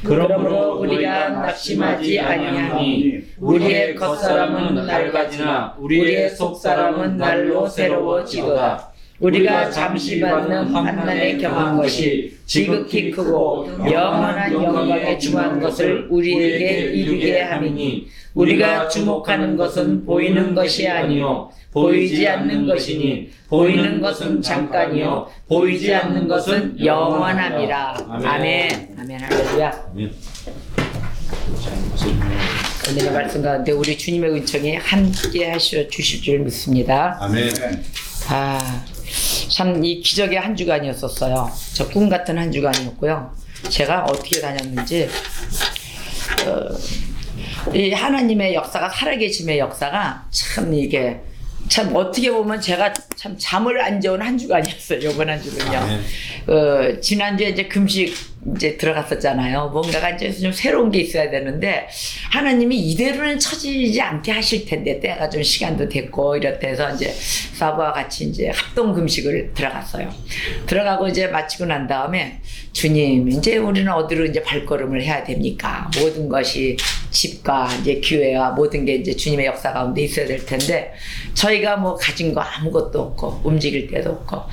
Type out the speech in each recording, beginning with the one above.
그러므로 우리가 낙심하지 아니하니 우리의 겉사람은 낡아지나 우리의 속사람은 날로 새로워지도다. 우리가 잠시 받는 환난에 격한 것이 지극히 크고 영원한 영광에 중한 것을 우리에게 이루게 함이니 우리가 주목하는 것은 보이는 것이 아니요 보이지 않는 것이니 보이는 것은 잠깐이요 보이지 않는 것은 영원함이라. 아멘. 아멘. 할렐루야. 오늘의 말씀 가운데 우리 주님의 은총이 함께 하셔 주실 줄 믿습니다. 아멘. 참 이 기적의 한 주간이었었어요. 저 꿈 같은 한 주간이었고요. 제가 어떻게 다녔는지 이 하나님의 역사가, 살아계심의 역사가 참 이게 참 어떻게 보면 제가 참 잠을 안 재운 한 주간이었어요. 이번 한 주는요. 지난주에 이제 금식 이제 들어갔었잖아요. 뭔가가 이제 좀 새로운 게 있어야 되는데 하나님이 이대로는 처지지 않게 하실 텐데 때가 좀 시간도 됐고 이렇대서 이제 사부와 같이 이제 합동 금식을 들어갔어요. 들어가고 이제 마치고 난 다음에 주님, 이제 우리는 어디로 이제 발걸음을 해야 됩니까? 모든 것이 집과 이제 교회와 모든 게 이제 주님의 역사 가운데 있어야 될 텐데 저희가 뭐 가진 거 아무것도 없고 움직일 데도 없고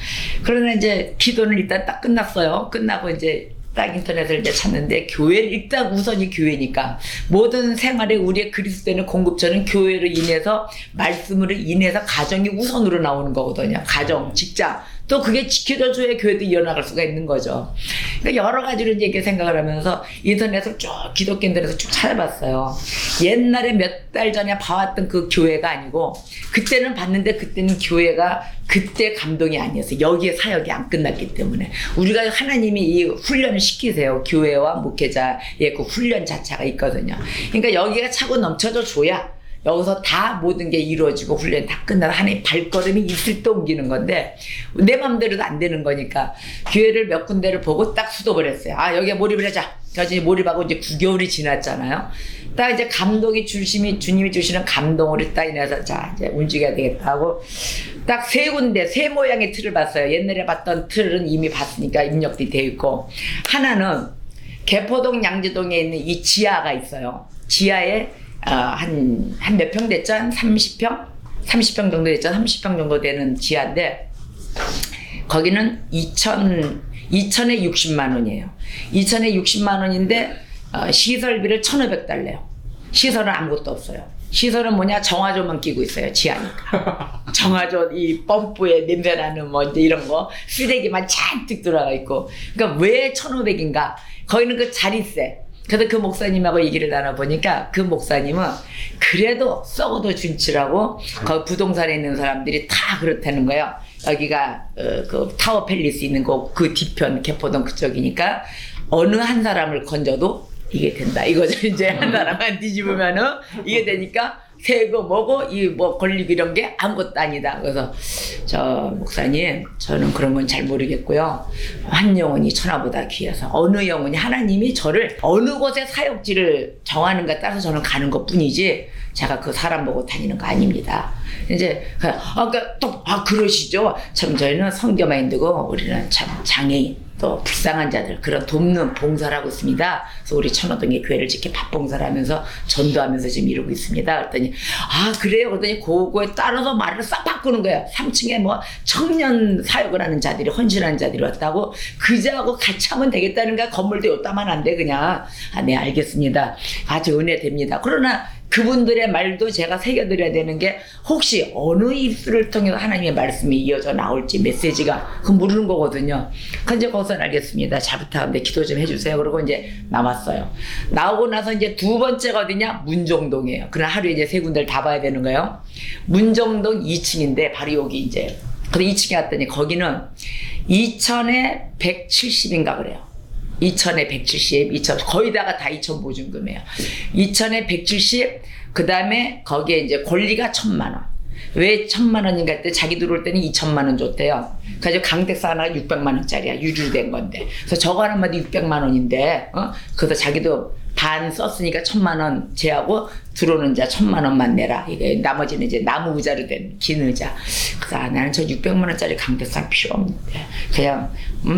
그러나 이제 기도는 일단 딱 끝났어요. 끝나고 이제 딱 인터넷을 이제 찾는데 교회를 일단 우선이 교회니까 모든 생활에 우리의 그리스도인의 공급처는 교회로 인해서 말씀으로 인해서 가정이 우선으로 나오는 거거든요. 가정, 직장 또 그게 지켜져 줘야 교회도 이어나갈 수가 있는 거죠. 그러니까 여러 가지로 이제 이렇게 생각을 하면서 인터넷을 쭉 기독교인들에서 쭉 찾아봤어요. 옛날에 몇 달 전에 봐왔던 그 교회가 아니고 그때는 봤는데 그때는 교회가 그때 감동이 아니었어요. 여기에 사역이 안 끝났기 때문에 우리가 하나님이 이 훈련을 시키세요. 교회와 목회자의 그 훈련 자체가 있거든요. 그러니까 여기가 차고 넘쳐져 줘야 여기서 다 모든 게 이루어지고 훈련이 다 끝나서 하나의 발걸음이 있을 때 옮기는 건데 내 맘대로도 안 되는 거니까 교회를 몇 군데를 보고 딱 수도를 했어요. 아, 여기에 몰입을 하자. 그래서 몰입하고 이제 9개월이 지났잖아요. 딱 이제 감동이 주님이 주시는 감동으로 딱 인해서 자, 이제 움직여야 되겠다 하고 딱 세 군데, 세 모양의 틀을 봤어요. 옛날에 봤던 틀은 이미 봤으니까 입력이 되어 있고 하나는 개포동 양지동에 있는 이 지하가 있어요. 지하에 한 몇 평 됐죠? 한 30평? 30평 정도 됐죠? 30평 정도 되는 지하인데 거기는 2천에 60만 원이에요. 2천에 60만 원인데 시설비를 1,500달러요. 시설은 아무것도 없어요. 시설은 뭐냐? 정화조만 끼고 있어요. 지하니까. 정화조 이 펌프에 냄새나는 뭐 이제 이런 거 쓰레기만 잔뜩 들어가 있고. 그러니까 왜 1,500인가? 거기는 그 자릿세. 그래서 그 목사님하고 얘기를 나눠보니까 그 목사님은 그래도 썩어도 준치라고 그 부동산에 있는 사람들이 다 그렇다는 거예요. 여기가 그 타워 팰리스 있는 그 뒤편 개포동 그쪽이니까 어느 한 사람을 건져도 이게 된다. 이거죠. 이제 한 사람만 뒤집으면은 이게 되니까 새고 뭐고 이 뭐 걸리고 이런 게 아무것도 아니다. 그래서 저 목사님 저는 그런 건 잘 모르겠고요. 한 영혼이 천하보다 귀해서 어느 영혼이 하나님이 저를 어느 곳에 사역지를 정하는가에 따라서 저는 가는 것 뿐이지 제가 그 사람 보고 다니는 거 아닙니다. 이제 그러니까 또 그러시죠. 참 저희는 성교마인드고 우리는 참 장애인 또 불쌍한 자들 그런 돕는 봉사를 하고 있습니다. 그래서 우리 천호동에 교회를 지켜 밥봉사를 하면서 전도하면서 지금 이루고 있습니다. 그랬더니 그래요? 그랬더니 그거에 따라서 말을 싹 바꾸는 거예요. 3층에 뭐 청년 사역을 하는 자들이 헌신하는 자들이 왔다고 그자하고 같이 하면 되겠다는 거야. 건물도 요따만한데 그냥 네 알겠습니다. 아주 은혜 됩니다. 그러나 그분들의 말도 제가 새겨드려야 되는 게 혹시 어느 입술을 통해서 하나님의 말씀이 이어져 나올지 메시지가 그 모르는 거거든요. 이제 거기서 알겠습니다. 잘 부탁합니다. 기도 좀 해주세요. 그러고 이제 나왔어요. 나오고 나서 이제 두 번째가 어디냐? 문정동이에요. 그럼 하루에 이제 세 군데를 다 봐야 되는 거예요. 문정동 2층인데 바로 여기 이제 근데 2층에 왔더니 거기는 2천에 170인가 그래요. 2천에 170, 2천 거의 다가 다 2천 보증금이에요. 2천에 170, 그 다음에 거기에 이제 권리가 1,000만 원. 왜 1,000만 원인가 했더니 자기 들어올 때는 2천만 원 줬대요. 그래서 강택사 하나가 600만 원짜리야. 유주된 건데. 그래서 저거 하나마다 600만 원인데, 그래서 자기도 반 썼으니까 1,000만 원 제하고 들어오는 자 1,000만 원만 내라. 이게 나머지는 이제 나무 의자로 된 긴 의자. 그래서 나는 저 600만 원짜리 강대상 필요 없는데 그냥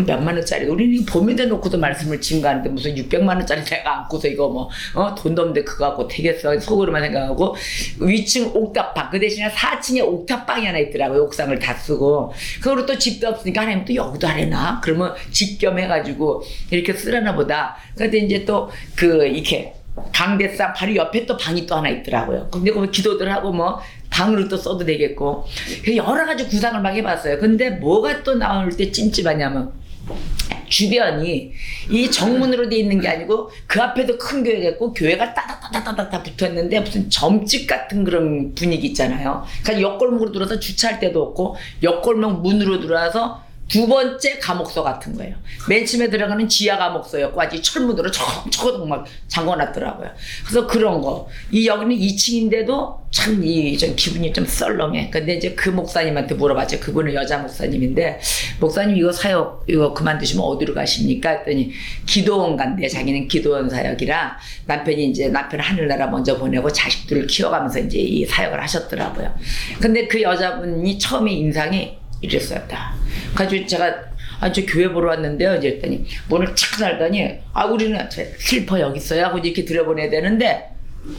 몇만 원짜리 우리는 봄에다 놓고도 말씀을 증가하는데 무슨 600만 원짜리 내가 안고서 이거 뭐 돈도 없는데 그거 갖고 되겠어 속으로만 생각하고 위층 옥탑방 그 대신에 4층에 옥탑방이 하나 있더라고요. 옥상을 다 쓰고 그리고 또 집도 없으니까 하나님 또 여기도 하래나 그러면 직겸해가지고 이렇게 쓰려나 보다. 근데 이제 또 이렇게 강대상 바로 옆에 또 방이 또 하나 있더라고요. 근데 그 기도들 하고 뭐 방으로 또 써도 되겠고 여러 가지 구상을 막 해봤어요. 근데 뭐가 또 나올 때 찜찜하냐면 주변이 이 정문으로 돼 있는 게 아니고 그 앞에도 큰 교회가 있고 교회가 따닥따닥따닥 붙어있는데 무슨 점집 같은 그런 분위기 있잖아요. 그러니까 옆골목으로 들어와서 주차할 데도 없고 옆골목 문으로 들어와서 두 번째 감옥소 같은 거예요. 맨 처음에 들어가는 지하 감옥소였고 아직 철문으로 초고속 막 잠궈놨더라고요. 그래서 그런 거. 여기는 2층인데도 참 좀 기분이 좀 썰렁해. 근데 이제 그 목사님한테 물어봤죠. 그분은 여자 목사님인데 목사님 이거 사역 이거 그만두시면 어디로 가십니까? 했더니 기도원 간대. 자기는 기도원 사역이라 남편이 이제 남편 하늘나라 먼저 보내고 자식들을 키워가면서 이제 이 사역을 하셨더라고요. 근데 그 여자분이 처음에 인상이 이랬었다. 그래가지고 제가 저 교회 보러 왔는데요. 이랬더니 문을 착 열더니 우리는 슬퍼 여기 있어요 하고 이렇게 들여보내야 되는데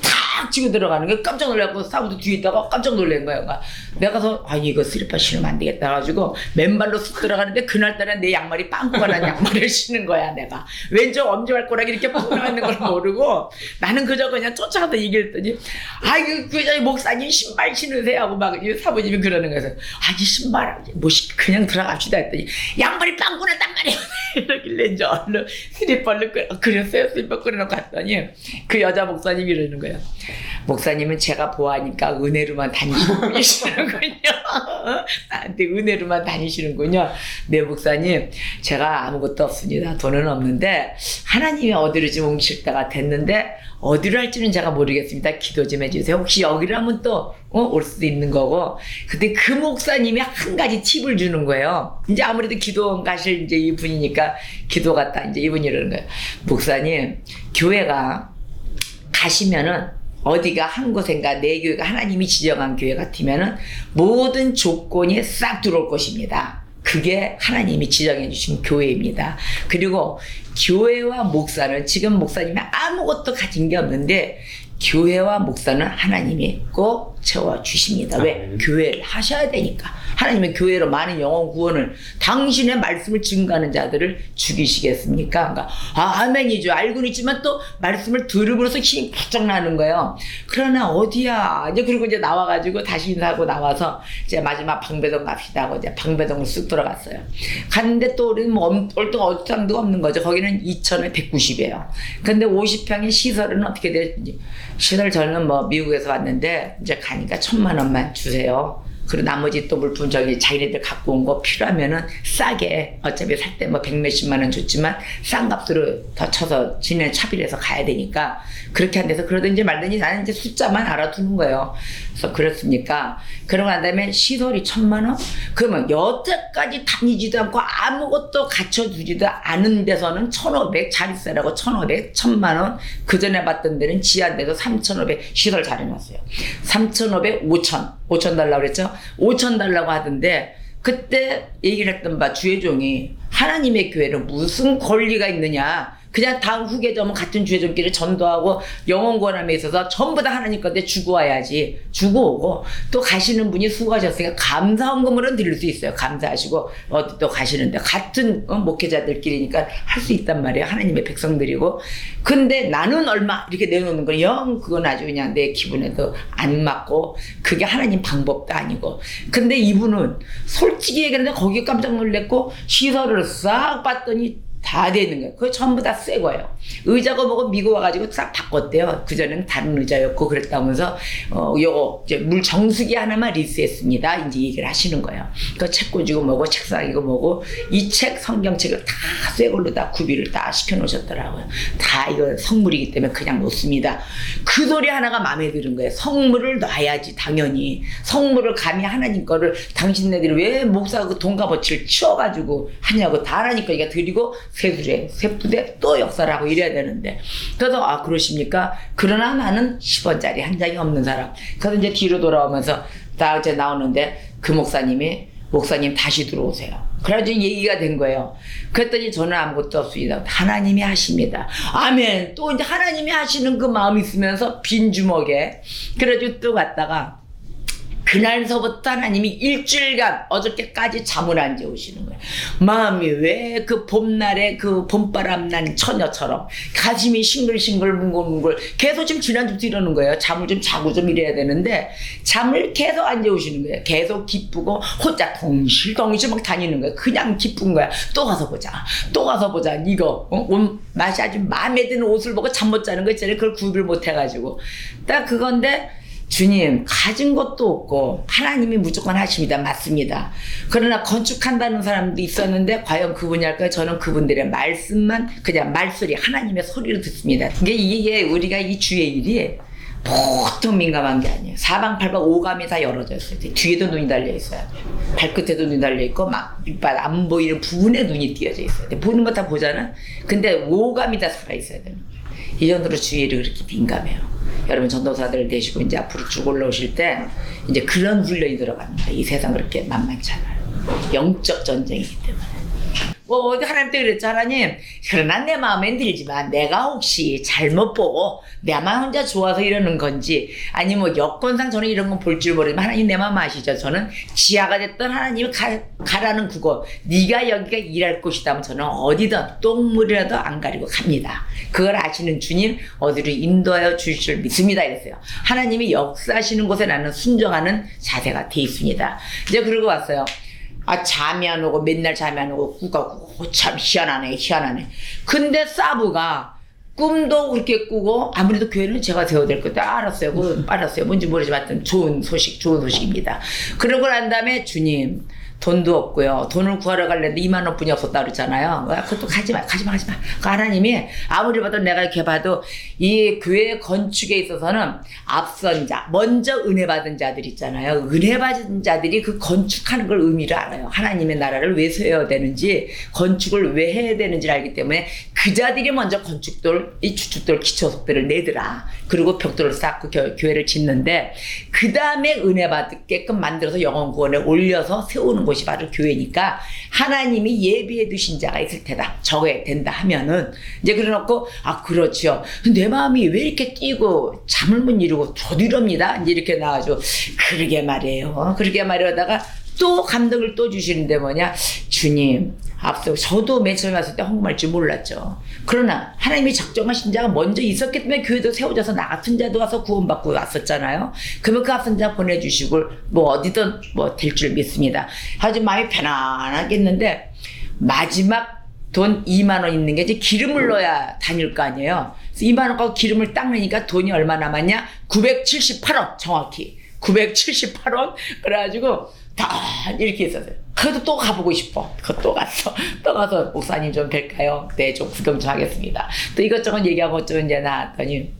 탁 치고 들어가는 게 깜짝 놀라고 사부도 뒤에 있다가 깜짝 놀란 거예요. 그러니까 내가 가서 이거 슬리퍼 신으면 안 되겠다 해가지고 맨발로 쑥 들어가는데 그날따라 내 양말이 빵꾸가 난 양말을 신은 거야. 내가 왼쪽 엄지발가락이 이렇게 푹 나있는 걸 모르고 나는 그저 그냥 쫓아가서 얘기했더니 그 목사님 신발 신으세요 하고 막 사부님이 그러는 거예요. 이 신발 그냥 들어갑시다 했더니 양말이 빵꾸 났단 말이에요. 이러길래 이제 얼른 슬리퍼를 그랬어요. 슬리퍼 끌어놓고 갔더니 그 여자 목사님이 이러는 거예요. 목사님은 제가 보아하니까 은혜로만 다니시는 분이시는군요. 나한테 은혜로만 다니시는군요. 네 목사님 제가 아무것도 없습니다. 돈은 없는데 하나님이 어디로 좀 옮기실 때가 됐는데 어디로 할지는 제가 모르겠습니다. 기도 좀 해주세요. 혹시 여기라면 또 올 수도 있는 거고. 근데 그 목사님이 한 가지 팁을 주는 거예요. 이제 아무래도 기도원 가실 이제 이분이니까 기도 갔다 이제 이분이 이러는 거예요. 목사님 교회가 가시면은 어디가 한 곳인가 내 교회가 하나님이 지정한 교회 같으면은 모든 조건이 싹 들어올 것입니다. 그게 하나님이 지정해 주신 교회입니다. 그리고 교회와 목사는 지금 목사님이 아무것도 가진 게 없는데 교회와 목사는 하나님이 꼭 채워주십니다. 왜? 교회를 하셔야 되니까. 하나님은 교회로 많은 영혼 구원을 당신의 말씀을 증거하는 자들을 죽이시겠습니까? 그러니까 아멘이죠. 알고는 있지만 또 말씀을 들음으로써 힘이 부쩍 나는 거예요. 그러나 어디야? 이제 그리고 이제 나와가지고 다시 인사하고 나와서 이제 마지막 방배동 갑시다 하고 이제 방배동을 쑥 들어갔어요. 갔는데 또 우리는 뭐 어장도 없는 거죠. 거기는 2,000에 190이에요. 근데 50평의 시설은 어떻게 될지. 시설 저는 뭐 미국에서 왔는데 이제 가니까 1,000만 원만 주세요. 그리고 나머지 또 물품 자기네들 갖고 온 거 필요하면은 싸게 어차피 살 때 뭐 100몇십만 원 줬지만 싼 값으로 더 쳐서 지네 차비해서 가야 되니까 그렇게 안 돼서 그러든지 말든지 나는 이제 숫자만 알아두는 거예요. 그래서 그렇습니까? 그러고 난 다음에 시설이 1,000만 원? 그러면 여태까지 다니지도 않고 아무것도 갖춰주지도 않은 데서는 1,500 자릿세라고 1,500, 1,000만 원. 그 전에 봤던 데는 지하인데도 3,500 시설 잘 해놨어요. 3,500, 5,000 달라고 그랬죠? 5,000 달라고 하던데 그때 얘기를 했던 바 주혜종이 하나님의 교회는 무슨 권리가 있느냐. 그냥 다음 후계자면 같은 주혜종끼리 전도하고 영혼 구원함에 있어서 전부 다 하나님 건데 주고 와야지. 주고 오고 또 가시는 분이 수고하셨으니까 감사헌금으로는 드릴 수 있어요. 감사하시고 어디 또 가시는데 같은 목회자들끼리니까 할 수 있단 말이에요. 하나님의 백성들이고. 근데 나는 얼마 이렇게 내놓는 건 영 그건 아주 그냥 내 기분에도 안 맞고 그게 하나님 방법도 아니고. 근데 이분은 솔직히 얘기하는데 거기에 깜짝 놀랐고 시설을 싹 봤더니 다 되는 거예요. 그거 전부 다 새 거예요. 의자가 뭐고 미국 와가지고 싹 바꿨대요. 그전에는 다른 의자였고 그랬다면서 요거 이제 물 정수기 하나만 리스했습니다. 이제 얘기를 하시는 거예요. 그 책꽂이고 뭐고 책상이고 뭐고 이 책 성경책을 다 새 걸로 다 구비를 다 시켜놓으셨더라고요. 다 이거 성물이기 때문에 그냥 놓습니다. 그 소리 하나가 마음에 드는 거예요. 성물을 놔야지 당연히. 성물을 감히 하나님 거를 당신네들이 왜 목사 그 돈값어치를 치워가지고 하냐고 다 하나님 거니까 드리고 세술에 세부대 또 역사를 하고 이래야 되는데 그래서 아 그러십니까? 그러나 나는 10원짜리 한 장이 없는 사람. 그래서 이제 뒤로 돌아오면서 다 이제 나오는데 그 목사님 다시 들어오세요. 그래가지고 얘기가 된 거예요. 그랬더니 저는 아무것도 없습니다. 하나님이 하십니다. 아멘. 또 이제 하나님이 하시는 그 마음이 있으면서 빈 주먹에 그래가지고 또 갔다가 그날서부터 하나님이 일주일간 어저께까지 잠을 안 재우시는 거예요. 마음이 왜 그 봄날에 그 봄바람 난 처녀처럼 가슴이 싱글싱글 뭉글뭉글 계속 지금 지난주부터 이러는 거예요. 잠을 좀 자고 좀 이래야 되는데 잠을 계속 안 재우시는 거예요. 계속 기쁘고 혼자 덩실덩실 막 다니는 거예요. 그냥 기쁜 거야. 또 가서 보자. 또 가서 보자. 이거 옷 맛이 아주 마음에 드는 옷을 보고 잠 못 자는 거 있잖아요. 그걸 구별 못 해가지고 딱 그건데 주님 가진 것도 없고 하나님이 무조건 하십니다. 맞습니다. 그러나 건축한다는 사람도 있었는데 과연 그분이 할까요? 저는 그분들의 말씀만 그냥 말소리 하나님의 소리를 듣습니다. 이게 우리가 이 주의 일이 보통 민감한 게 아니에요. 사방팔방 오감이 다 열어져 있어요. 뒤에도 눈이 달려 있어요. 발끝에도 눈이 달려 있고 막 밑발 안 보이는 부분에 눈이 띄어져 있어요. 보는 거 다 보잖아. 근데 오감이 다 살아 있어야 되는 거예요. 이 정도로 주의 일이 그렇게 민감해요. 여러분 전도사들 되시고 이제 앞으로 쭉 올라오실 때 이제 그런 훈련이 들어갑니다. 이 세상 그렇게 만만치 않아요. 영적 전쟁이기 때문에. 어디 하나님 때 그랬죠. 하나님 그러나 내 마음엔 들지만 내가 혹시 잘못 보고 내만 혼자 좋아서 이러는 건지 아니면 뭐 여건상 저는 이런 건 볼 줄 모르지만 하나님 내 마음 아시죠. 저는 지하가 됐던 하나님이 가라는 그곳 네가 여기가 일할 곳이다 하면 저는 어디든 똥물이라도 안 가리고 갑니다. 그걸 아시는 주님 어디로 인도하여 주실 줄 믿습니다 이랬어요. 하나님이 역사하시는 곳에 나는 순종하는 자세가 돼 있습니다. 이제 그러고 왔어요. 아 잠이 안 오고 맨날 잠이 안 오고 꾸고 참 희한하네. 근데 사부가 꿈도 그렇게 꾸고 아무래도 교회는 제가 세워야 될 것도 알았어요. 뭔지 모르지만 하여튼 좋은 소식입니다. 그러고 난 다음에 주님 돈도 없고요. 돈을 구하러 가려는데 2만 원뿐이 없었다 그랬잖아요. 그것도 가지마. 하나님이 아무리 봐도 내가 이렇게 봐도 이 교회 건축에 있어서는 앞선 자, 먼저 은혜 받은 자들 있잖아요. 은혜 받은 자들이 그 건축하는 걸 의미를 알아요. 하나님의 나라를 왜 세워야 되는지, 건축을 왜 해야 되는지를 알기 때문에 그 자들이 먼저 건축돌, 이 주춧돌, 기초석들을 내더라. 그리고 벽돌을 쌓고 교회를 짓는데 그 다음에 은혜 받게끔 만들어서 영원구원에 올려서 세우는 곳이 바로 교회니까 하나님이 예비해 두신 자가 있을 테다. 적어야 된다 하면은 이제 그래놓고 아 그렇죠. 내 마음이 왜 이렇게 뛰고 잠을 못 이루고 저도 이럽니다. 이제 이렇게 나와가지고 그러게 말이에요. 그러게 말이라다가 또 감동을 또 주시는데 뭐냐 주님 앞서 저도 맨 처음에 왔을 때 한국말 줄 몰랐죠. 그러나 하나님이 작정하신 자가 먼저 있었기 때문에 교회도 세워져서 나 같은 자도 와서 구원받고 왔었잖아요. 그러면 그 같은 자 보내주시고 뭐 어디든 뭐 될 줄 믿습니다. 아주 마음이 편안하겠는데 마지막 돈 2만 원 있는 게 이제 기름을 넣어야 다닐 거 아니에요. 그래서 2만 원 갖고 기름을 딱 넣으니까 돈이 얼마 남았냐? 978원 정확히 978원. 그래가지고 다 이렇게 있었어요. 그래도 또 가보고 싶어. 또 가서 목사님 좀 뵐까요? 네, 좀 구경 좀 하겠습니다. 또 이것저것 얘기하고 좀 이제 나왔더니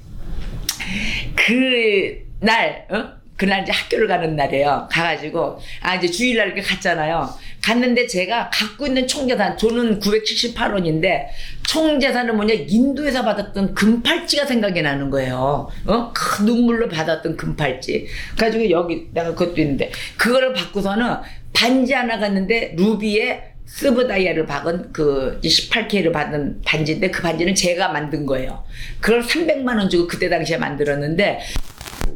그날 이제 학교를 가는 날이에요. 가가지고 이제 주일날 이렇게 갔잖아요. 갔는데 제가 갖고 있는 총재산 돈은 978원인데 총재산은 뭐냐 인도에서 받았던 금팔찌가 생각이 나는 거예요. 큰 눈물로 받았던 금팔찌. 그래가지고 여기 내가 그것도 있는데 그거를 받고서는 반지 하나 갔는데 루비에 스브 다이아를 박은 그 18K를 받은 반지인데 그 반지는 제가 만든 거예요. 그걸 300만 원 주고 그때 당시에 만들었는데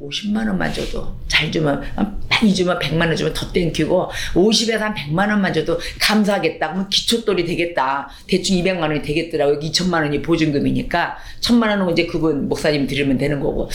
50만 원만 줘도 잘 주면 많이 주면 100만 원 주면 더 땡기고 50에서 한 100만 원만 줘도 감사하겠다. 그러면 기초돌이 되겠다. 대충 200만 원이 되겠더라고요. 2천만 원이 보증금이니까 1,000만 원은 이제 그분 목사님 드리면 되는 거고.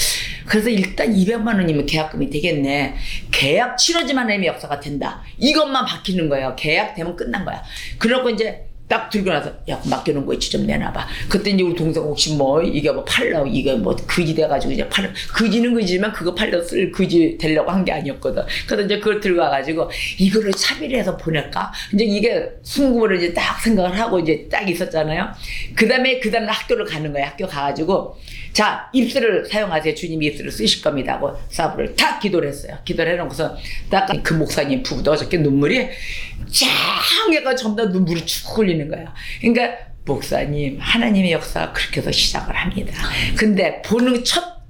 그래서 일단 200만 원이면 계약금이 되겠네. 계약 치러지만 하면 역사가 된다. 이것만 바뀌는 거예요. 계약되면 끝난 거야. 그러고 이제 딱 들고 나서 야 맡겨놓은 거 있지 좀 내놔봐. 그때 이제 우리 동생 혹시 뭐 이게 뭐 팔려고 이게 뭐 그지 돼가지고 이제 그지는 그지만 그거 팔려 쓸 그지 되려고 한 게 아니었거든. 그래서 이제 그걸 들고 와가지고 이거를 차비해서 보낼까? 이제 이게 순금으로 이제 딱 생각을 하고 이제 딱 있었잖아요. 그 다음에 학교를 가는 거예요. 학교 가가지고 자 입술을 사용하세요. 주님이 입술을 쓰실 겁니다 하고 사부를 탁 기도를 했어요. 기도를 해놓고서 딱 그 목사님 부부도 어저께 눈물이 쫙 해가 전부 다 눈물이 쭉 흘리는 거예요. 그러니까 목사님, 하나님의 역사가 그렇게 해서 시작을 합니다. 근데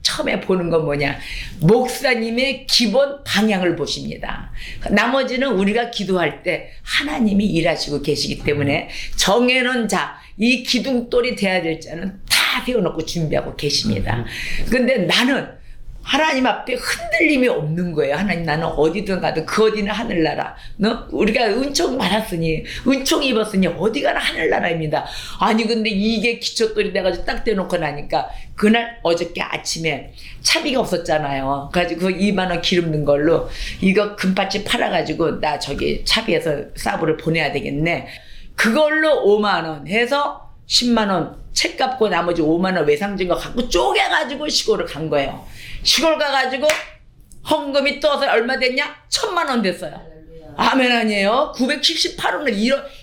처음에 보는 건 뭐냐? 목사님의 기본 방향을 보십니다. 나머지는 우리가 기도할 때 하나님이 일하시고 계시기 때문에 정해놓은 이 기둥돌이 돼야 될 자는 다 세워놓고 준비하고 계십니다. 근데 나는 하나님 앞에 흔들림이 없는 거예요. 하나님, 나는 어디든 가든 그 어디는 하늘나라. 우리가 은총 받았으니, 은총 입었으니 어디 가나 하늘나라입니다. 아니 근데 이게 기초돌이 돼가지고 딱 떼놓고 나니까 그날 어저께 아침에 차비가 없었잖아요. 그래가지고 2만 원 기름 넣은 걸로 이거 금받치 팔아가지고 나 저기 차비에서 사부를 보내야 되겠네. 그걸로 5만 원 해서 10만 원 책 갚고 나머지 5만 원 외상증거 갖고 쪼개가지고 시골을 간 거예요. 시골 가가지고 헌금이 떠서 얼마 됐냐? 1,000만 원 됐어요. 아멘 아니에요? 978원을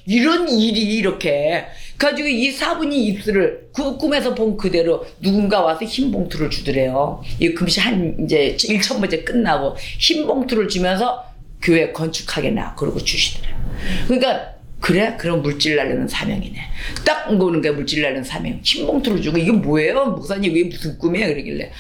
이런 일이 이렇게 가지고 이 사부님 입술을 그 꿈에서 본 그대로 누군가 와서 흰 봉투를 주더래요. 이 금시 이제 1,000번째 끝나고 흰 봉투를 주면서 교회 건축하겠나 그러고 주시더래요. 그러니까 그래? 그럼 물질 날리는 사명이네. 딱 보는 게 물질 날리는 사명. 흰 봉투를 주고 이게 뭐예요? 목사님 이게 무슨 꿈이에요? 그러길래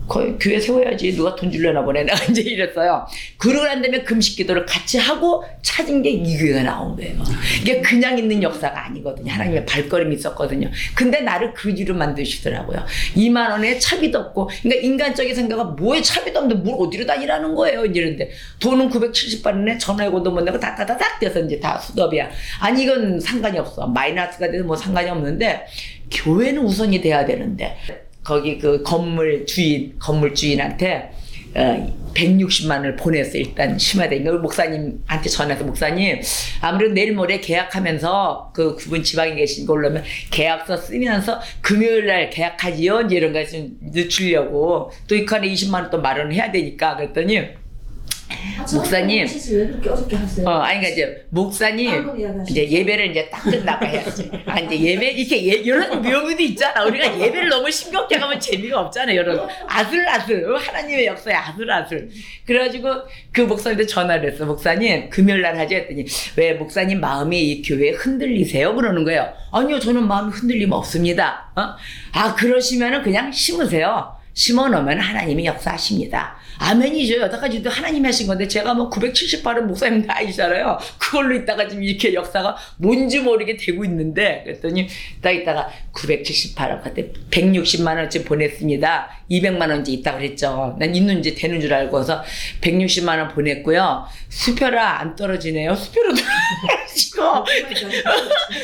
거의 교회 세워야지 누가 돈 주려나 보네. 내가 이제 이랬어요. 그러고 난 다음에 금식 기도를 같이 하고 찾은 게 이 교회가 나온 거예요. 이게 그냥 있는 역사가 아니거든요. 하나님의 발걸음이 있었거든요. 근데 나를 그지로 만드시더라고요. 2만 원에 차비도 없고, 그러니까 인간적인 생각은 뭐에 차비도 없는데 뭘 어디로 다니라는 거예요. 이러는데 돈은 978원에 전화해고도 못 내고 다다다닥 돼서 이제 다 수dob이야. 아니 이건 상관이 없어. 마이너스가 돼도 뭐 상관이 없는데 교회는 우선이 돼야 되는데. 거기 그 건물 주인한테 160만 원을 보냈어. 일단 심하다니까 목사님한테 전화해서 목사님 아무래도 내일 모레 계약하면서 그분 지방에 계신 걸로 하면 계약서 쓰면서 금요일날 계약하지요. 이런 거 좀 늦추려고 또 이 칸에 20만 원 또 마련을 해야 되니까 그랬더니 목사님, 왜 그렇게 어렵게 하세요? 아니, 그러니까 이제, 목사님, 이제 예배를 이제 딱 끝나고 해야지. 이제 예배, 이렇게 이런 묘미도 있잖아. 우리가 예배를 너무 싱겁게 가면 재미가 없잖아. 이런 아슬아슬, 하나님의 역사에 아슬아슬. 그래가지고 그 목사님한테 전화를 했어. 목사님, 금요일날 하자 했더니, 왜 목사님 마음이 이 교회에 흔들리세요? 그러는 거예요. 아니요, 저는 마음이 흔들림 없습니다. 그러시면은 그냥 심으세요. 심어 놓으면 하나님이 역사하십니다. 아멘이죠. 여태까지도 하나님이 하신 건데 제가 뭐 978원 목사님 다 아시잖아요. 그걸로 있다가 지금 이렇게 역사가 뭔지 모르게 되고 있는데 그랬더니 딱 있다가 978원 그때 160만 원쯤 보냈습니다. 200만 원째 있다 그랬죠. 난 있는지 되는 줄 알고서 160만 원 보냈고요. 수표라 안 떨어지네요. 수표로 떨어지고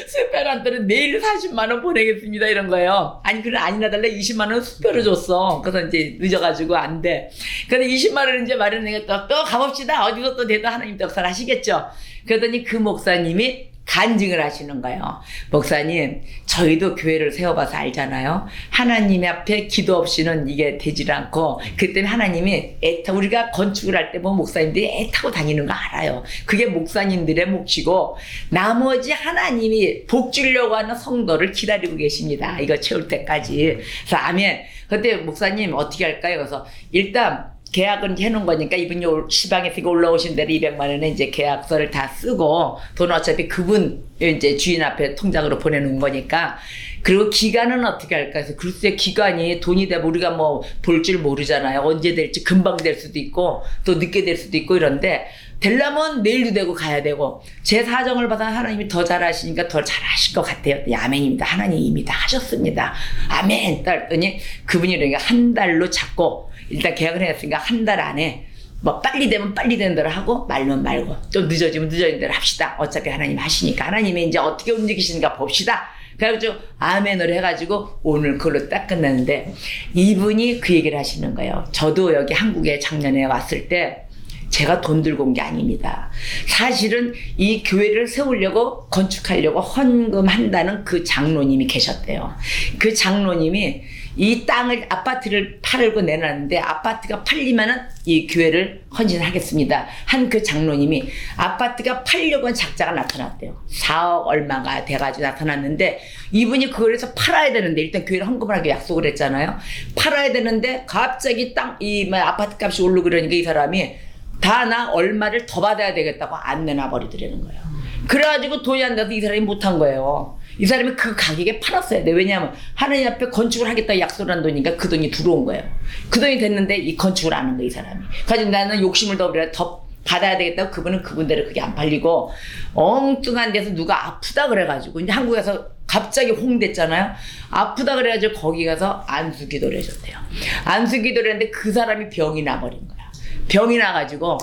수표로 안 떨어져 내일 40만 원 보내겠습니다 이런 거예요. 아니 그래 아니나 달라 20만 원 수표로 줬어. 그래서 이제 늦어가지고 안 돼. 근데 20만 원 이제 마련해서 또 가봅시다. 어디서 또 대도 하나님 역사를 하시겠죠. 그러더니 그 목사님이 간증을 하시는 거예요. 목사님, 저희도 교회를 세워봐서 알잖아요. 하나님 앞에 기도 없이는 이게 되질 않고, 그때는 하나님이 우리가 건축을 할 때 보면 목사님들이 애타고 다니는 거 알아요. 그게 목사님들의 몫이고, 나머지 하나님이 복 주려고 하는 성도를 기다리고 계십니다. 이거 채울 때까지. 그래서 아멘. 그때 목사님 어떻게 할까요? 그래서 일단, 계약은 해놓은 거니까 이분이 시방에서 올라오신 대로 200만 원에 이제 계약서를 다 쓰고 돈 어차피 그분 이제 주인 앞에 통장으로 보내놓은 거니까 그리고 기간은 어떻게 할까 해서 글쎄 기간이 돈이 되면 우리가 뭐 볼 줄 모르잖아요. 언제 될지 금방 될 수도 있고 또 늦게 될 수도 있고 이런데 되려면 내일도 되고 가야 되고 제 사정을 받아 하나님이 더 잘하시니까 더 잘하실 것 같아요. 아멘입니다. 하나님이 이미 다 하셨습니다. 아멘. 했더니 그분이 그러니까 한 달로 잡고 일단 계약을 했으니까 한 달 안에 뭐 빨리 되면 빨리 되는 대로 하고 말면 말고 좀 늦어지면 늦어진 대로 합시다. 어차피 하나님 하시니까 하나님이 이제 어떻게 움직이시는가 봅시다. 그래가지고 아멘을 해가지고 오늘 그걸로 딱 끝났는데 이분이 그 얘기를 하시는 거예요. 저도 여기 한국에 작년에 왔을 때 제가 돈 들고 온 게 아닙니다. 사실은 이 교회를 세우려고 건축하려고 헌금한다는 그 장로님이 계셨대요. 그 장로님이 이 땅을 아파트를 팔고 내놨는데 아파트가 팔리면은 이 교회를 헌신하겠습니다. 한 그 장로님이 아파트가 팔려고 한 작자가 나타났대요. 4억 얼마가 돼가지고 나타났는데 이분이 그걸 해서 팔아야 되는데 일단 교회를 헌금을 하기로 약속을 했잖아요. 팔아야 되는데 갑자기 아파트 값이 오르고 그러니까 이 사람이 다 나 얼마를 더 받아야 되겠다고 안 내놔 버리더라는 거예요. 그래가지고 돈이 안 나서 이 사람이 못한 거예요. 이 사람이 그 가격에 팔았어야 돼. 왜냐하면 하나님 앞에 건축을 하겠다 약속을 한 돈이니까 그 돈이 들어온 거예요. 그 돈이 됐는데 이 건축을 안 한 거야, 이 사람이. 가지고 나는 욕심을 더 받아야 되겠다고 그분은 그분대로 그게 안 팔리고 엉뚱한 데서 누가 아프다 그래가지고 이제 한국에서 갑자기 홍됐잖아요. 아프다 그래가지고 거기 가서 안수기도를 해줬대요. 안수기도를 했는데 그 사람이 병이 나버린 거야. 병이 나가지고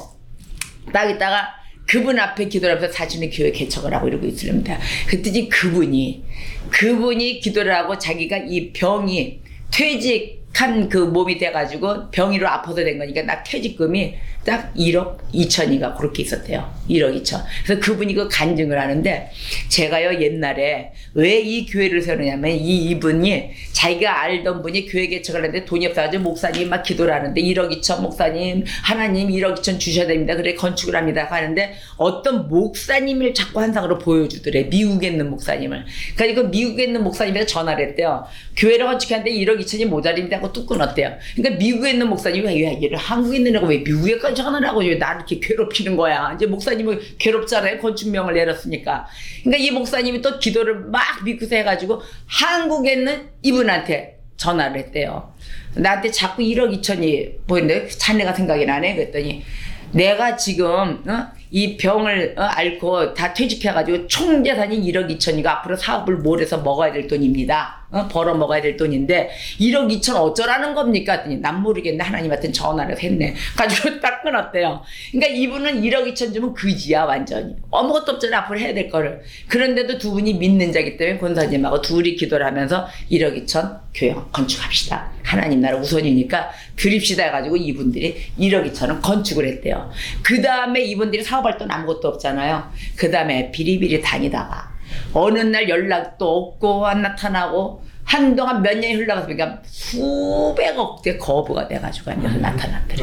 딱 있다가 그분 앞에 기도를 하면서 자신의 교회 개척을 하고 이러고 있습니다. 그랬더니 그분이 기도를 하고 자기가 이 병이 퇴직한 그 몸이 돼가지고 병이로 아파서 된 거니까 나 퇴직금이 딱 1억 2천이가 그렇게 있었대요. 1억 2천. 그래서 그분이 그 간증을 하는데 제가요 옛날에 왜 이 교회를 세우냐면 이분이 자기가 알던 분이 교회 개척을 하는데 돈이 없어가지고 목사님 막 기도를 하는데 1억 2천 목사님 하나님 1억 2천 주셔야 됩니다. 그래 건축을 합니다. 하는데 어떤 목사님을 자꾸 환상으로 보여주더래. 미국에 있는 목사님을. 그러니까 그 미국에 있는 목사님한테 전화를 했대요. 교회를 건축하는데 1억 2천이 모자랍니다 하고 뚝 끊었대요. 그러니까 미국에 있는 목사님이 왜 얘를 한국에 있는 애가 왜 미국에까지 전화하고 왜 나를 이렇게 괴롭히는 거야. 이제 목사님은 괴롭잖아요. 건축명을 내렸으니까. 그러니까 이 목사님이 또 기도를 막 믿고서 해가지고 한국에 있는 이분한테 전화를 했대요. 나한테 자꾸 1억 2천이 보이는데 자네가 생각이 나네. 그랬더니 내가 지금 이 병을 앓고 다 퇴직해가지고 총 재산이 1억 2천이가 앞으로 사업을 몰아서 먹어야 될 돈입니다. 벌어 먹어야 될 돈인데 1억 2천 어쩌라는 겁니까? 했더니 난 모르겠네. 하나님한테 전화를 했네. 가지고 딱 끊었대요. 그러니까 이분은 1억 2천 주면 그지야 완전히. 아무것도 없잖아. 앞으로 해야 될 거를. 그런데도 두 분이 믿는 자기 때문에 권사님하고 둘이 기도를 하면서 1억 2천 교회 건축합시다. 하나님 나라 우선이니까 드립시다 해가지고 이분들이 1억 2천은 건축을 했대요. 그 다음에 이분들이 사업할 돈 아무것도 없잖아요. 그 다음에 비리비리 다니다가 어느 날 연락도 없고 안 나타나고 한동안 몇 년이 흘러가서 수백억 대 거부가 돼가지고 나타났더래.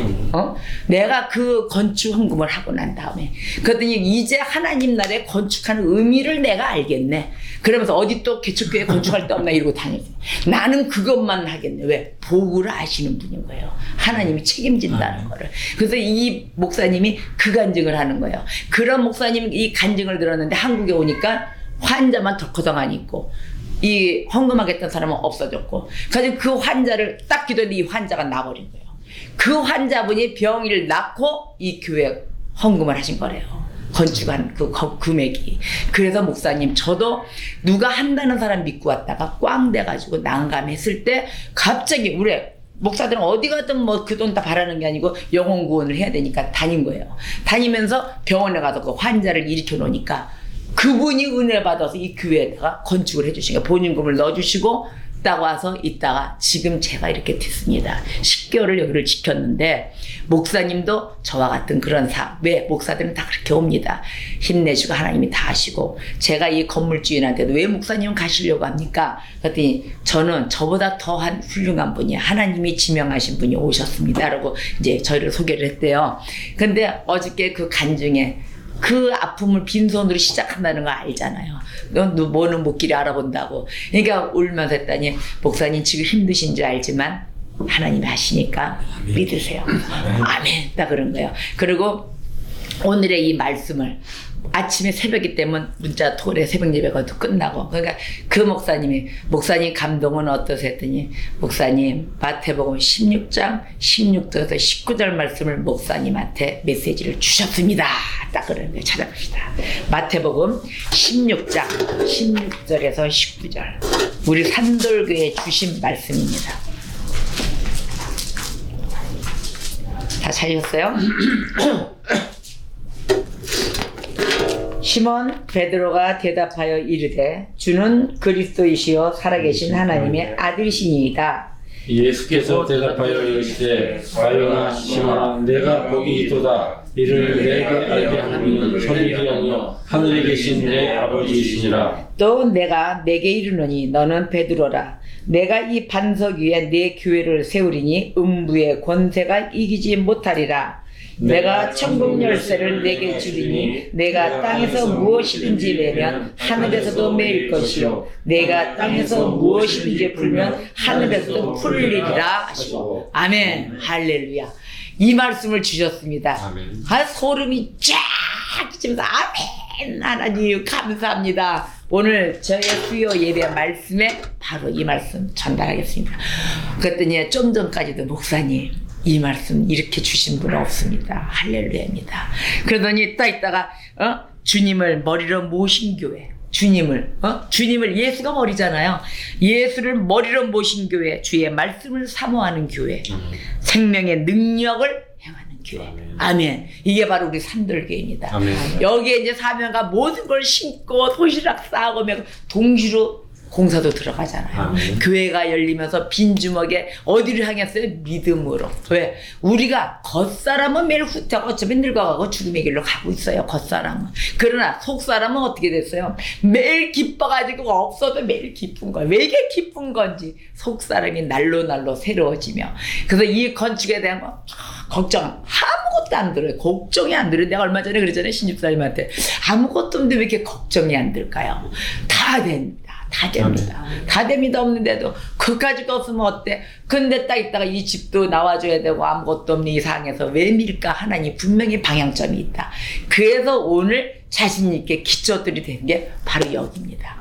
내가 그 건축 헌금을 하고 난 다음에 그랬더니 이제 하나님 나라에 건축하는 의미를 내가 알겠네. 그러면서 어디 또 개척교회 건축할 데 없나 이러고 다녔어요. 나는 그것만 하겠네. 왜? 복을 아시는 분인 거예요. 하나님이 책임진다는 거를. 그래서 이 목사님이 그 간증을 하는 거예요. 그런 목사님 이 간증을 들었는데 한국에 오니까 환자만 덕허덩하니 있고 이 헌금하겠다는 사람은 없어졌고 그래서 그 환자를 딱 기도했는데 이 환자가 나버린 거예요. 그 환자분이 병을 낳고 이 교회 헌금을 하신 거래요. 건축한 그 금액이. 그래서 목사님 저도 누가 한다는 사람 믿고 왔다가 꽝 돼가지고 난감했을 때 갑자기 우리 목사들은 어디 가든 뭐 그 돈 다 바라는 게 아니고 영혼 구원을 해야 되니까 다닌 거예요. 다니면서 병원에 가서 그 환자를 일으켜 놓으니까 그분이 은혜 받아서 이 교회에다가 건축을 해주신 거예요. 본인금을 넣어주시고 딱 와서 있다가 지금 제가 이렇게 됐습니다. 10개월을 여기를 지켰는데 목사님도 저와 같은 그런 왜 목사들은 다 그렇게 옵니다. 힘내시고 하나님이 다 하시고 제가 이 건물 주인한테도 왜 목사님은 가시려고 합니까? 그랬더니 저는 저보다 더한 훌륭한 분이 하나님이 지명하신 분이 오셨습니다. 라고 이제 저희를 소개를 했대요. 근데 어저께 그 간증에 그 아픔을 빈손으로 시작한다는 거 알잖아요. 너 뭐는 못 길이 알아본다고. 그러니까 울면서 했더니 목사님 지금 힘드신 줄 알지만 하나님이 하시니까 믿으세요. 아멘. 딱 그런 거예요. 그리고 오늘의 이 말씀을 아침에 새벽이 되면 문자 토래 새벽 예배가 끝나고 그러니까 그 목사님 감동은 어떠세요 했더니 목사님 마태복음 16장 16절에서 19절 말씀을 목사님한테 메시지를 주셨습니다. 딱 그러는 거예요. 찾아봅시다. 마태복음 16장 16절에서 19절 우리 산돌교에 주신 말씀입니다. 다 찾으셨어요? 시몬 베드로가 대답하여 이르되 주는 그리스도이시요 살아계신 하나님의 아들이시니이다. 예수께서 대답하여 이르시되 바요나 시몬아 내가 복이 있도다. 이를 내게 알게 하는 이는 천일이 아니요 하늘에 계신 내 아버지이시니라. 또 내가 내게 이르노니 너는 베드로라. 내가 이 반석 위에 내 교회를 세우리니 음부의 권세가 이기지 못하리라. 내가 천국 열쇠를 내게 주리니 내가 땅에서 무엇이든지 내면 하늘에서도 매일 것이요 내가 땅에서 무엇이든지 풀면 하늘에서도 풀리리라 하시고 아멘. 할렐루야. 이 말씀을 주셨습니다. 아멘. 소름이 쫙 끼치면서 아멘. 하나님 감사합니다. 오늘 저의 수요 예배 말씀에 바로 이 말씀 전달하겠습니다. 그랬더니 좀 전까지도 목사님 이 말씀 이렇게 주신 분은 없습니다. 할렐루야입니다. 그러더니 딱 있다가 주님을 머리로 모신 교회, 주님을 예수가 머리잖아요. 예수를 머리로 모신 교회, 주의 말씀을 사모하는 교회, 생명의 능력을 행하는 교회. 아멘. 이게 바로 우리 산돌교회입니다. 여기에 이제 사명과 모든 걸 심고 도시락 싸고 동시로 공사도 들어가잖아요. 교회가 열리면서 빈 주먹에 어디를 향했어요? 믿음으로. 왜? 우리가 겉사람은 매일 후퇴하고 어차피 늙어가고 죽음의 길로 가고 있어요. 겉사람은. 그러나 속사람은 어떻게 됐어요? 매일 기뻐가지고 없어도 매일 기쁜 거예요. 왜 이게 기쁜 건지 속사람이 날로 새로워지며. 그래서 이 건축에 대한 거 걱정 아무것도 안 들어요. 걱정이 안 들어요. 내가 얼마 전에 그랬잖아요. 신집사님한테 아무것도 없는데 왜 이렇게 걱정이 안 들까요? 다 된다. 다 됩니다. 다 됩니다. 없는데도 그까짓 거 없으면 어때? 근데 딱 있다가 이 집도 나와줘야 되고 아무것도 없는 이 상황에서 왜 밀까? 하나님 분명히 방향점이 있다. 그래서 오늘 자신 있게 기초들이 된 게 바로 여기입니다.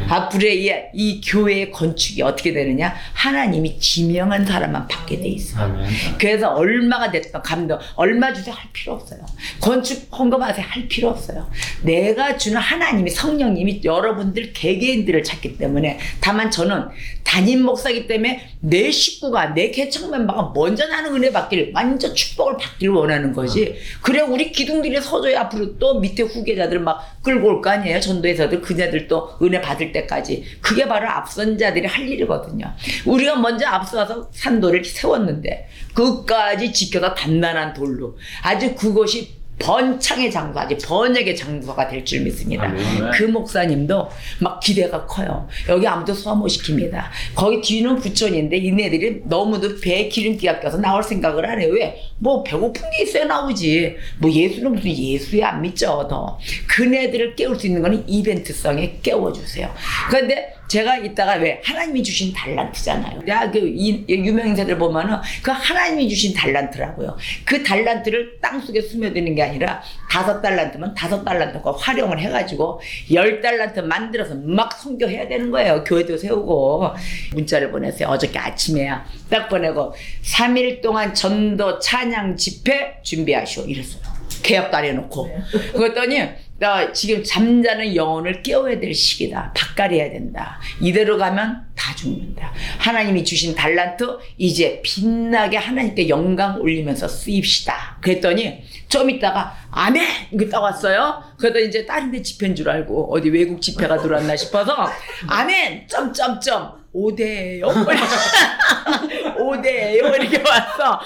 앞으로의 이 교회의 건축이 어떻게 되느냐? 하나님이 지명한 사람만 받게 돼 있어요. 그래서 얼마가 됐던 감동, 얼마 주세요 할 필요 없어요. 건축 헌금하세요 할 필요 없어요. 내가 주는 하나님이 성령님이 여러분들 개개인들을 찾기 때문에 다만 저는 담임 목사이기 때문에 내 식구가 내 개척 멤버가 먼저 나는 은혜 받기를 완전 축복을 받기를 원하는 거지. 그래 우리 기둥들이 서줘야 앞으로 또 밑에 후계자들 막 끌고 올 거 아니에요. 전도에서들 그녀들 또 은혜 받을 때까지. 그게 바로 앞선 자들이 할 일이거든요. 우리가 먼저 앞서서 산돌을 세웠는데 그것까지 지켜서 단단한 돌로 아주 그것이 번창의 장소, 아주 번역의 장소가 될 줄 믿습니다. 그 목사님도 막 기대가 커요. 여기 아무도 소화 못 시킵니다. 거기 뒤는 부촌인데 이네들이 너무도 배에 기름기가 껴서 나올 생각을 안 해요. 왜? 뭐 배고픈 게 있어야 나오지. 뭐 예수는 무슨 예수야 안 믿죠. 더. 그네들을 깨울 수 있는 거는 이벤트성에 깨워주세요. 그런데 제가 이따가 왜 하나님이 주신 달란트잖아요. 내가 이 유명 인사들 보면은 그 하나님이 주신 달란트라고요. 그 달란트를 땅속에 스며드는 게 아니라 5달란트면 5달란트가 활용을 해가지고 10달란트 만들어서 막 선교해야 되는 거예요. 교회도 세우고. 문자를 보냈어요. 어저께 아침에야 딱 보내고 3일 동안 전도 찬양 집회 준비하시오 이랬어요. 계약도 안 해놓고. 그랬더니 나 지금 잠자는 영혼을 깨워야 될 시기다. 닭가려야 된다. 이대로 가면 다 죽는다. 하나님이 주신 달란트 이제 빛나게 하나님께 영광 올리면서 쓰입시다. 그랬더니 좀 있다가 아멘! 이게 딱 왔어요. 그러더니 이제 다른 데 집회인 줄 알고 어디 외국 집회가 들어왔나 싶어서 아멘! 점점점 5대예요. 5대예요. 이렇게 왔어.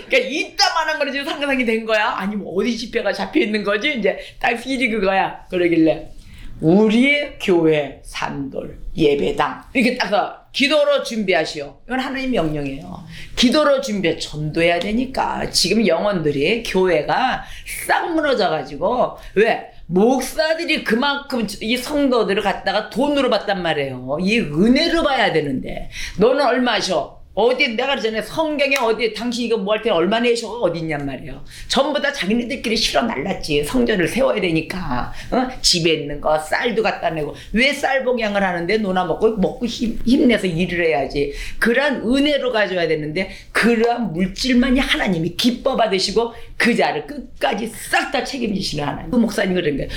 그러니까 이따만한 거는 지금 상상이 된 거야. 아니 뭐 어디 집회가 잡혀 있는 거지? 이제 딱 필이 그거야. 그러길래 우리의 교회 산돌 예배당 이렇게 딱 기도로 준비하시오. 이건 하나님 명령이에요. 기도로 준비해. 전도해야 되니까 지금 영혼들이 교회가 싹 무너져가지고 왜? 목사들이 그만큼 이 성도들을 갖다가 돈으로 받단 말이에요. 이 은혜로 봐야 되는데 너는 얼마셔? 어디 내가 그러잖아요. 성경에 어디 당신 이거 뭐 할 때 얼마 내셔가 어디 있냔 말이에요. 전부 다 자기네들끼리 실어 날랐지. 성전을 세워야 되니까. 집에 있는 거 쌀도 갖다 내고. 왜 쌀봉양을 하는데 노나 먹고 힘내서 일을 해야지. 그러한 은혜로 가져야 되는데 그러한 물질만이 하나님이 기뻐 받으시고 그 자를 끝까지 싹 다 책임지시는 하나님. 그 목사님 그런 거예요.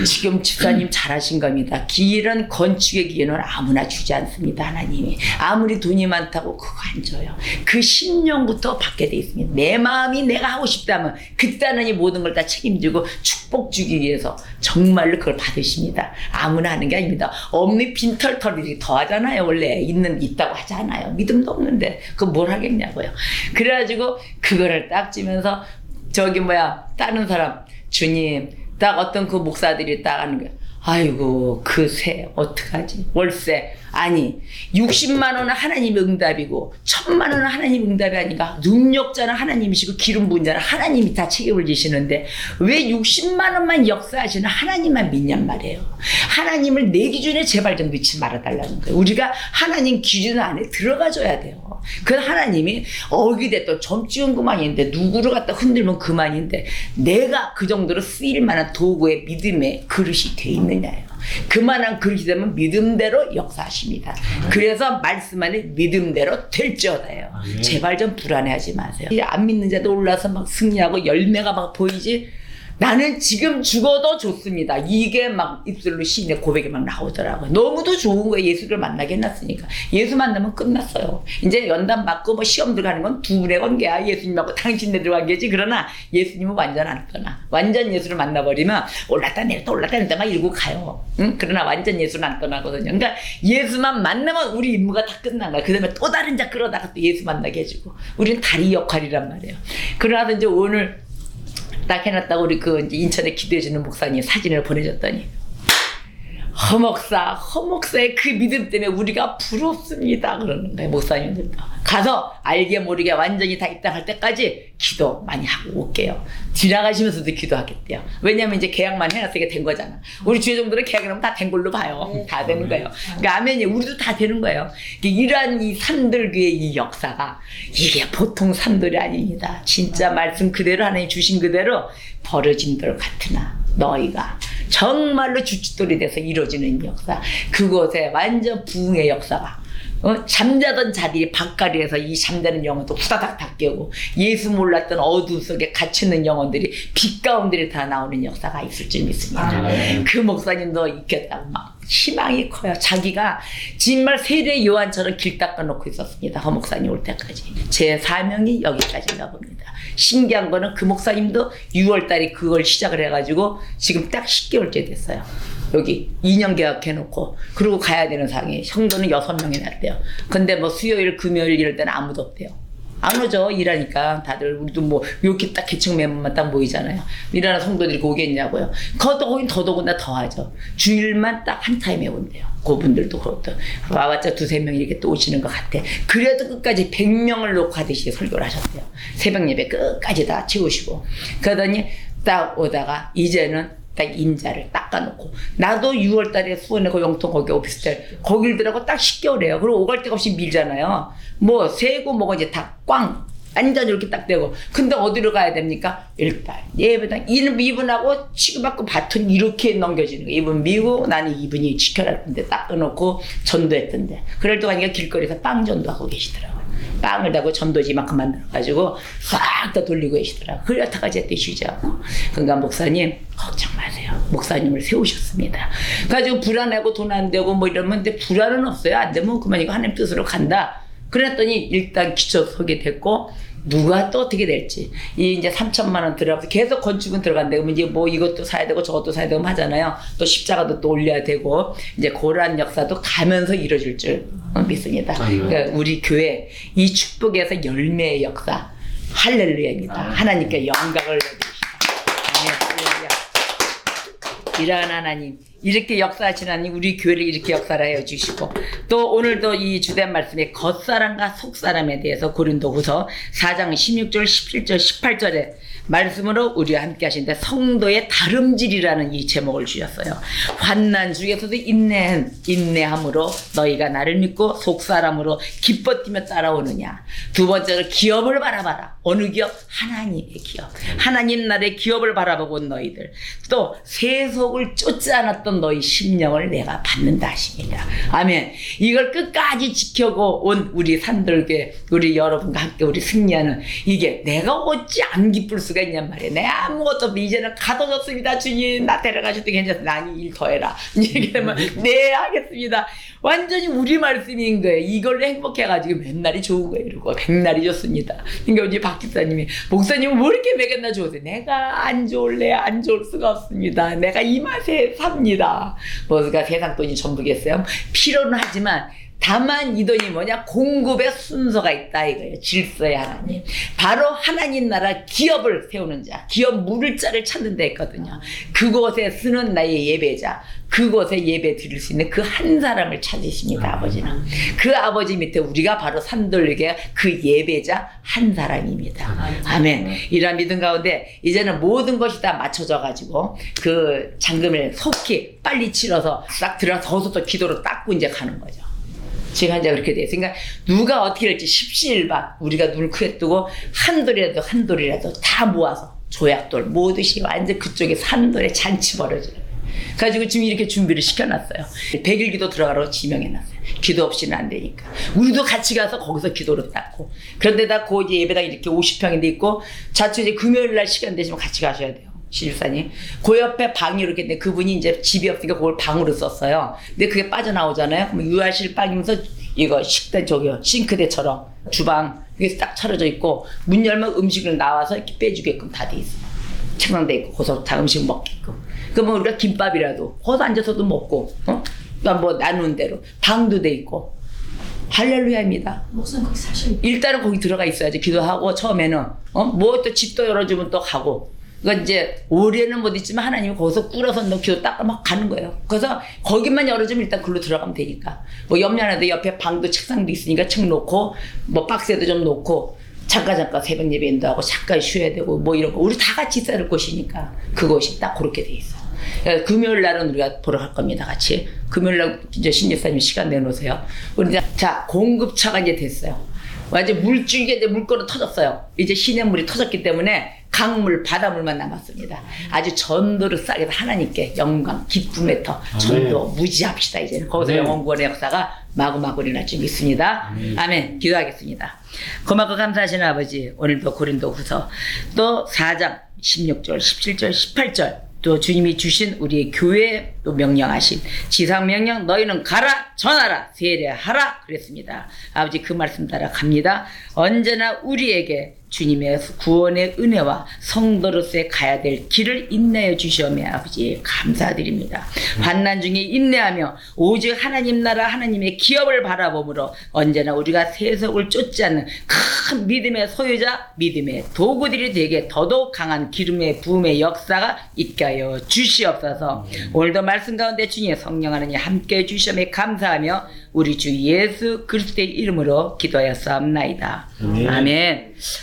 지금 집사님 잘하신 겁니다. 길은 건축의 기회는 아무나 주지 않습니다. 하나님이. 아무리 돈이 많다고 그거 안 줘요. 그 10년부터 받게 돼 있습니다. 내 마음이 내가 하고 싶다면 그때 하나님 모든 걸 다 책임지고 축복 주기 위해서 정말로 그걸 받으십니다. 아무나 하는 게 아닙니다. 없는 빈털털이 더 하잖아요. 원래 있다고 하잖아요. 믿음도 없는데 그거 뭘 하겠냐고요. 그래가지고 그거를 딱 지면서 다른 사람 주님 딱 어떤 그 목사들이 딱 하는 거야. 아이고 그 세 어떡하지? 월세 아니 60만 원은 하나님 응답이고 1000만 원은 하나님 응답이 아닌가? 능력자는 하나님이시고 기름 부은 자는 하나님이 다 책임을 지시는데 왜 60만 원만 역사하시는 하나님만 믿냔 말이에요. 하나님을 내 기준에 제발 좀 넣지 말아달라는 거예요. 우리가 하나님 기준 안에 들어가줘야 돼요. 그 하나님이 어기됐던 점찍은 그만인데 누구를 갖다 흔들면 그만인데 내가 그 정도로 쓰일 만한 도구의 믿음의 그릇이 돼 있느냐예요. 그만한 그릇이 되면 믿음대로 역사하십니다. 그래서 말씀 안에 믿음대로 될지어다요. 제발 좀 불안해하지 마세요. 안 믿는 자도 올라서 막 승리하고 열매가 막 보이지. 나는 지금 죽어도 좋습니다. 이게 막 입술로 시인의 고백이 막 나오더라고요. 너무도 좋은 거예요. 예수를 만나게 해놨으니까. 예수 만나면 끝났어요. 이제 연단 받고 뭐 시험 들어가는 건 두 분의 관계야. 예수님하고 당신네 들어간 게지. 그러나 예수님은 완전 안 떠나. 완전 예수를 만나버리면 올랐다 내렸다 올랐다 내렸다 막 이러고 가요. 응? 그러나 완전 예수는 안 떠나거든요. 그러니까 예수만 만나면 우리 임무가 다 끝난 거야. 그 다음에 또 다른 자 끌어다가 또 예수 만나게 해주고. 우리는 다리 역할이란 말이에요. 그러나 이제 오늘 딱 해놨다고 우리 그 이제 인천에 기도해주는 목사님 사진을 보내줬더니 허목사의 그 믿음 때문에 우리가 부럽습니다 그러는 거예요. 목사님들도 가서 알게 모르게 완전히 다 입당할 때까지 기도 많이 하고 올게요. 지나가시면서도 기도하겠대요. 왜냐면 이제 계약만 해놨으니까 된 거잖아. 우리 주의 종들은 계약을 하면 다 된 걸로 봐요. 다 되는 거예요. 그러니까 아멘이 우리도 다 되는 거예요. 이러한 이 산들교의 이 역사가 이게 보통 산들이 아닙니다. 진짜 말씀 그대로 하나님 주신 그대로 벌어진 돌 같으나 너희가 정말로 주춧돌이 돼서 이루어지는 역사, 그곳에 완전 부흥의 역사가 잠자던 자들이 밖가리에서 이 잠자는 영혼도 후다닥 다 깨고 예수 몰랐던 어두움 속에 갇혀있는 영혼들이 빛 가운데 다 나오는 역사가 있을 줄 믿습니다. 그 목사님도 있겠다고 막 희망이 커요. 자기가 정말 세례 요한처럼 길 닦아놓고 있었습니다. 허 목사님 올 때까지. 제 사명이 여기까지인가 봅니다. 신기한 거는 그 목사님도 6월달에 그걸 시작을 해가지고 지금 딱 10개월째 됐어요. 여기 2년 계약해놓고 그러고 가야 되는 상황에 성도는 6명이 났대요. 근데 뭐 수요일 금요일 이럴 때는 아무도 없대요. 안 오죠. 일하니까 다들. 우리도 뭐 이렇게 딱 개척 멤버만 딱 모이잖아요. 일하는 성도들이 오겠냐고요. 거긴 더더군다나 더하죠. 주일만 딱 한 타임에 온대요. 그분들도 그렇다. 와봤자 2-3명 이렇게 또 오시는 것 같아. 그래도 끝까지 100명을 놓고 하듯이 설교를 하셨대요. 새벽 예배 끝까지 다 채우시고. 그러더니 딱 오다가 이제는 딱 임자를 닦아놓고 나도 6월달에 수원에 그 영통 거기 오피스텔 거길 들어가고 딱 10개월이에요. 그리고 오갈 데가 없이 밀잖아요. 뭐 세고 뭐가 이제 다 꽝 완전 이렇게 딱 되고. 근데 어디로 가야 됩니까? 일단 예배당 이분하고 치고받고 바톤 이렇게 넘겨지는 거예요. 이분 미고 나는 이분이 지켜라 했는데 딱 끊어놓고 전도했던데 그럴 동안 길거리에서 빵 전도하고 계시더라고요. 빵을 다고 전도지 만큼 만들어가지고 싹 다 돌리고 계시더라고요. 그렇다가 제때 쉬지 않고. 그러니까 목사님 걱정 마세요. 목사님을 세우셨습니다. 그래가지고 불안하고 돈 안 되고 뭐 이러면 근데 불안은 없어요. 안 되면 그만 이거 하나님 뜻으로 간다. 그랬더니 일단 기초 서게 됐고 누가 또 어떻게 될지 이 이제 3천만 원 들어가서 계속 건축은 들어간다 그러면 이제 뭐 이것도 사야 되고 저것도 사야 되고 하잖아요. 또 십자가도 또 올려야 되고 이제 그러한 역사도 가면서 이루어질 줄 믿습니다. 그러니까 우리 교회 이 축복에서 열매의 역사 할렐루야입니다. 하나님께 영광을 내드립니다. 이러한 하나님 이렇게 역사하시는 하나님 우리 교회를 이렇게 역사하여 주시고 또 오늘도 이 주된 말씀에 겉사람과 속사람에 대해서 고린도후서 4장 16절 17절 18절에 말씀으로 우리와 함께 하시는데 성도의 다름질이라는 이 제목을 주셨어요. 환난 중에서도 인내함으로 너희가 나를 믿고 속사람으로 기뻐 뛰며 따라오느냐. 두 번째로 기업을 바라봐라. 어느 기업? 하나님의 기업. 하나님 나라의 기업을 바라보고 온 너희들. 또 세속을 쫓지 않았던 너희 심령을 내가 받는다 하십니다. 아멘. 이걸 끝까지 지켜고 온 우리 산들교회 우리 여러분과 함께 우리 승리하는 이게 내가 어찌 안 기쁠 수가 있냔 말이에요. 내가 아무것도 없는데 이제는 가둬졌습니다. 주님 나 데려가셔도 괜찮습니다. 나니 일 더해라. 이렇게 되면 네 하겠습니다. 완전히 우리 말씀인 거예요. 이걸로 행복해가지고 맨날이 좋은 거예요. 이러고 백날이 좋습니다. 그러니까 이제 박 집사님이 목사님은 왜 이렇게 매겠나 좋으세요? 내가 안 좋을래 안 좋을 수가 없습니다. 내가 이 맛에 삽니다. 뭐가 세상 돈이 전부겠어요? 필요는 하지만 다만 이 돈이 뭐냐? 공급의 순서가 있다 이거예요. 질서의 하나님. 바로 하나님 나라 기업을 세우는 자, 기업 물을 자를 찾는 데 있거든요. 그곳에 쓰는 나의 예배자, 그곳에 예배 드릴 수 있는 그 한 사람을 찾으십니다. 아버지는. 그 아버지 밑에 우리가 바로 산돌리게 그 예배자 한 사람입니다. 아멘. 이런 믿음 가운데 이제는 모든 것이 다 맞춰져 가지고 그 잔금을 속히 빨리 치러서 싹 들어서서 또 기도로 닦고 이제 가는 거죠. 지금 이제 그렇게 돼 있으니까 누가 어떻게 될지 십시일반 우리가 눈을 크게 뜨고 한 돌이라도 다 모아서 조약돌 모듯이 완전 그쪽에 산돌에 잔치 벌어지는 거예요. 가지고 지금 이렇게 준비를 시켜놨어요. 100일 기도 들어가라고 지명해놨어요. 기도 없이는 안 되니까. 우리도 같이 가서 거기서 기도를 닦고. 그런데다 그 이제 예배당 이렇게 50평인데 있고, 자주 이제 금요일 날 시간 되시면 같이 가셔야 돼요. 시집사님. 그 옆에 방이 이렇게 있는데 그분이 이제 집이 없으니까 그걸 방으로 썼어요. 근데 그게 빠져나오잖아요. 그럼 유아실 방이면서 이거 식대 저기요. 싱크대처럼 주방 이게 딱 차려져 있고, 문 열면 음식을 나와서 이렇게 빼주게끔 다 돼 있어요. 책상돼 있고, 거기서 다 음식 먹게끔. 그러면 우리가 김밥이라도 거기서 앉아서도 먹고, 그러니까 뭐 나누는 대로 방도 돼 있고. 할렐루야입니다. 목사님 거기 사실 일단은 거기 들어가 있어야지. 기도하고 처음에는 뭐 또 집도 열어주면 또 가고. 그러니까 이제 올해는 못 있지만 하나님이 거기서 꿇어서 너 기도 닦아 막 가는 거예요. 그래서 거기만 열어주면 일단 글로 들어가면 되니까. 뭐 염려 안 해도 옆에 방도 책상도 있으니까 책 놓고 뭐 박스에도 좀 놓고 잠깐 새벽 예배 인도하고 잠깐 쉬어야 되고 뭐 이런 거 우리 다 같이 있어야 될 곳이니까 그곳이 딱 그렇게 돼 있어요. 그러니까 금요일 날은 우리가 보러 갈 겁니다. 같이. 금요일 날 이제 신예사님이 시간 내놓으세요. 우리 이제 자 공급차가 이제 됐어요. 완전 물줄기가 이제 물건은 터졌어요. 이제 시냇물이 터졌기 때문에 강물, 바닷물만 남았습니다. 아주 전도를 싸게 해서 하나님께 영광, 기쁨의 터, 전도 무지합시다. 이제는 거기서 영원구원의 역사가 마구마구 일어날 줄 믿습니다. 아멘. 기도하겠습니다. 고맙고 감사하시는 아버지, 오늘도 고린도 후서 또 4장 16절, 17절, 18절 또 주님이 주신 우리의 교회에 또 명령하신 지상명령 너희는 가라 전하라 세례하라 그랬습니다. 아버지 그 말씀 따라 갑니다. 언제나 우리에게 주님의 구원의 은혜와 성도로서의 가야 될 길을 인내해 주시오며 아버지 감사드립니다. 환난 중에 인내하며 오직 하나님 나라 하나님의 기업을 바라보므로 언제나 우리가 세속을 쫓지 않는 큰 믿음의 소유자 믿음의 도구들이 되게 더더욱 강한 기름의 부음의 역사가 있게 하여 주시옵소서. 오늘도 말씀 가운데 주님의 성령 하나님 함께해 주시오며 감사하며 우리 주 예수 그리스도의 이름으로 기도하였사옵나이다. 아멘.